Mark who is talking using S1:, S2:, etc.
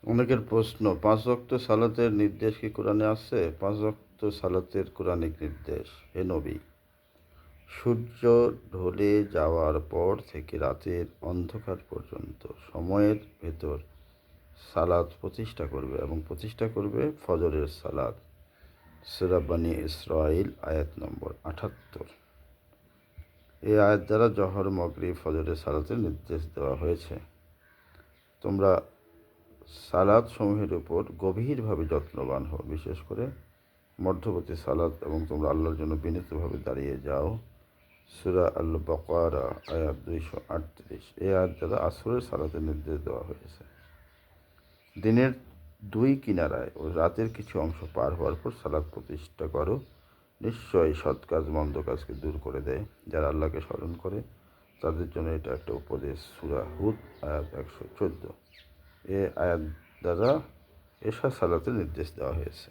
S1: অনেকের প্রশ্ন, ৫ ওয়াক্ত সালাতের নির্দেশ কি কোরআনে আছে? ৫ ওয়াক্ত সালাতের কোরআনিক নির্দেশ। হে নবী, সূর্য ঢলে যাওয়ার পর থেকে রাতের অন্ধকার পর্যন্ত সময়ের ভেতর সালাত প্রতিষ্ঠা করবে এবং প্রতিষ্ঠা করবে ফজরের সালাত। সূরা বনী ইসরাঈল আয়াত নম্বর ৭৮। এই আয়াত দ্বারা জহর, মাগরিব, ফজরের সালাতের নির্দেশ দেওয়া হয়েছে। তোমরা সালাত সমূহের উপর গভীরভাবে যত্নবান হও, বিশেষ করে মধ্যবর্তী সালাত, এবং তোমরা আল্লাহর জন্য বিনীতভাবে দাঁড়িয়ে যাও। সূরা আল বাকারা আয়াত ২৩৮। এই আয়াত দ্বারা আসরের সালাতের নির্দেশ দেওয়া হয়েছে। দিনের দুই কিনারায় ও রাতের কিছু অংশ পার হওয়ার পর সালাত প্রতিষ্ঠা করো। নিশ্চয়ই সৎ কাজ মন্দ কাজকে দূর করে দেয়। যারা আল্লাহকে স্মরণ করে তাদের জন্য এটা একটা উপদেশ। সূরা হুদ আয়াত ১১৪। এ আয়াত দ্বারা এশা সালাতের নির্দেশ দেওয়া হয়েছে।